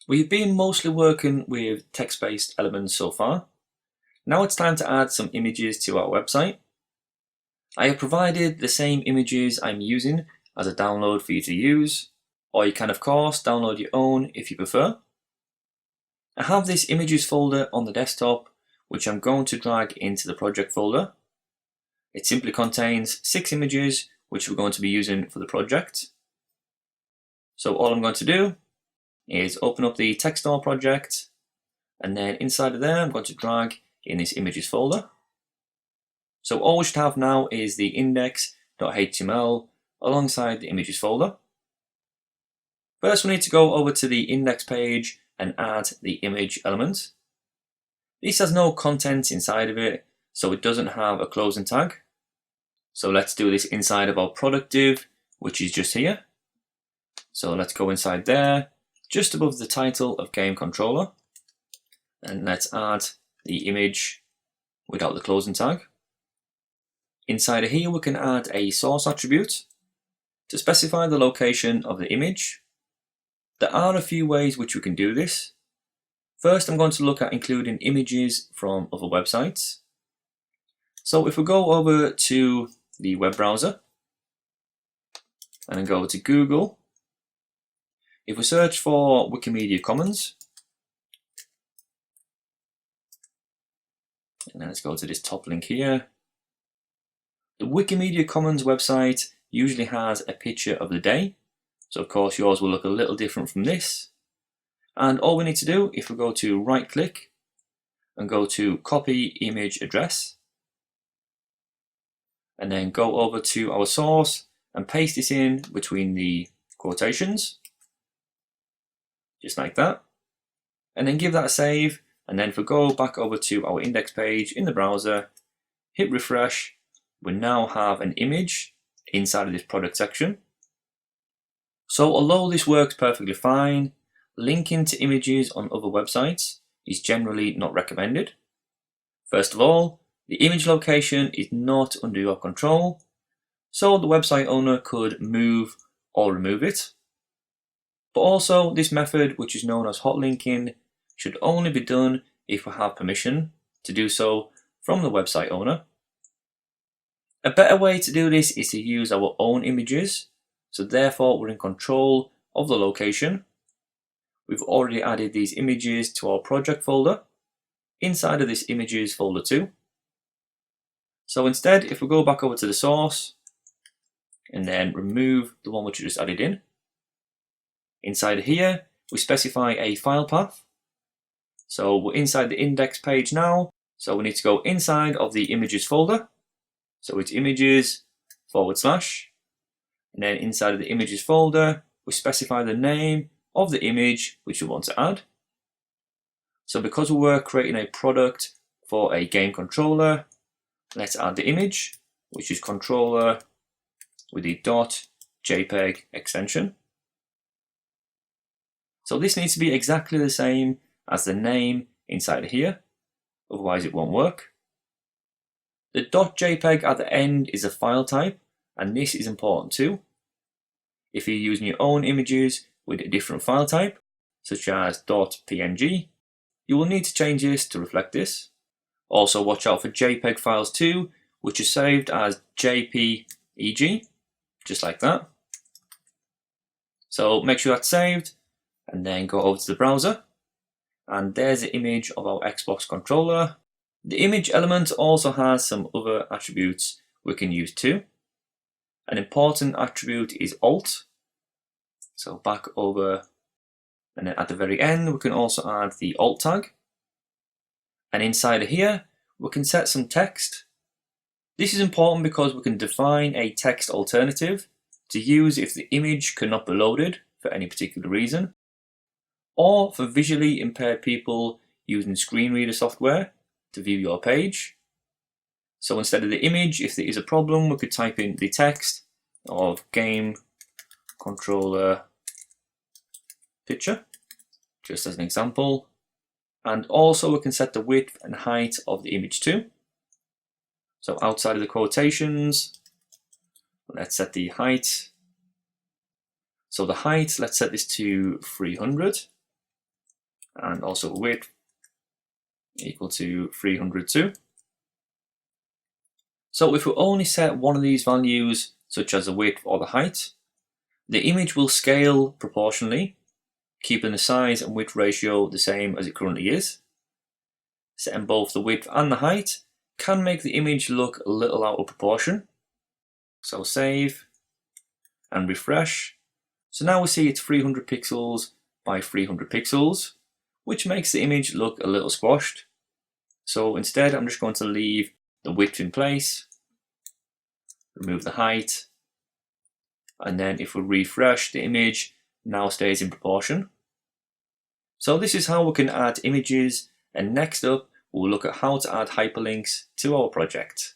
We've been mostly working with text-based elements so far. Now it's time to add some images to our website. I have provided the same images I'm using as a download for you to use, or you can of course download your own if you prefer. I have this images folder on the desktop, which I'm going to drag into the project folder. It simply contains 6 images which we're going to be using for the project. So all I'm going to do is open up the Textdoor project, and then inside of there I'm going to drag in this images folder. So all we should have now is the index.html alongside the images folder. First we need to go over to the index page and add the image element. This has no content inside of it, so it doesn't have a closing tag. So let's do this inside of our product div, which is just here. So let's go inside there, just above the title of game controller, and let's add the image without the closing tag. Inside of here we can add a source attribute to specify the location of the image. There are a few ways which we can do this. First, I'm going to look at including images from other websites. So if we go over to the web browser and then go to Google, if we search for Wikimedia Commons, and then let's go to this top link here. The Wikimedia Commons website usually has a picture of the day, so of course yours will look a little different from this. And all we need to do, if we go to right click and go to copy image address, and then go over to our source and paste this in between the quotations, just like that, and then give that a save. And then if we go back over to our index page in the browser, hit refresh, we now have an image inside of this product section. So although this works perfectly fine, linking to images on other websites is generally not recommended. First of all, the image location is not under your control, so the website owner could move or remove it. But also, this method, which is known as hot linking, should only be done if we have permission to do so from the website owner. A better way to do this is to use our own images, so therefore we're in control of the location. We've already added these images to our project folder, inside of this images folder too. So instead, if we go back over to the source and then remove the one which we just added in, inside here we specify a file path. So we're inside the index page now, so we need to go inside of the images folder. So it's images / and then inside of the images folder we specify the name of the image which we want to add. So because we were creating a product for a game controller, let's add the image, which is controller with the .jpeg extension. So this needs to be exactly the same as the name inside here, otherwise it won't work. The .jpeg at the end is a file type, and this is important too. If you're using your own images with a different file type, such as .png, you will need to change this to reflect this. Also watch out for JPEG files too, which are saved as JPEG, just like that. So make sure that's saved, and then go over to the browser, and there's the image of our Xbox controller. The image element also has some other attributes we can use too. An important attribute is alt. So back over, and then at the very end we can also add the alt tag. And inside of here we can set some text. This is important because we can define a text alternative to use if the image cannot be loaded for any particular reason, or for visually impaired people using screen reader software to view your page. So instead of the image, if there is a problem, we could type in the text of game controller picture, just as an example. And also we can set the width and height of the image too. So outside of the quotations, let's set the height. So the height, let's set this to 300. and also width equal to 300 too. So if we only set one of these values, such as the width or the height, the image will scale proportionally, keeping the size and width ratio the same as it currently is. Setting both the width and the height can make the image look a little out of proportion. So save and refresh. So now we see it's 300 pixels by 300 pixels, which makes the image look a little squashed. So instead, I'm just going to leave the width in place, remove the height, and then if we refresh, the image now stays in proportion. So this is how we can add images, and next up we'll look at how to add hyperlinks to our project.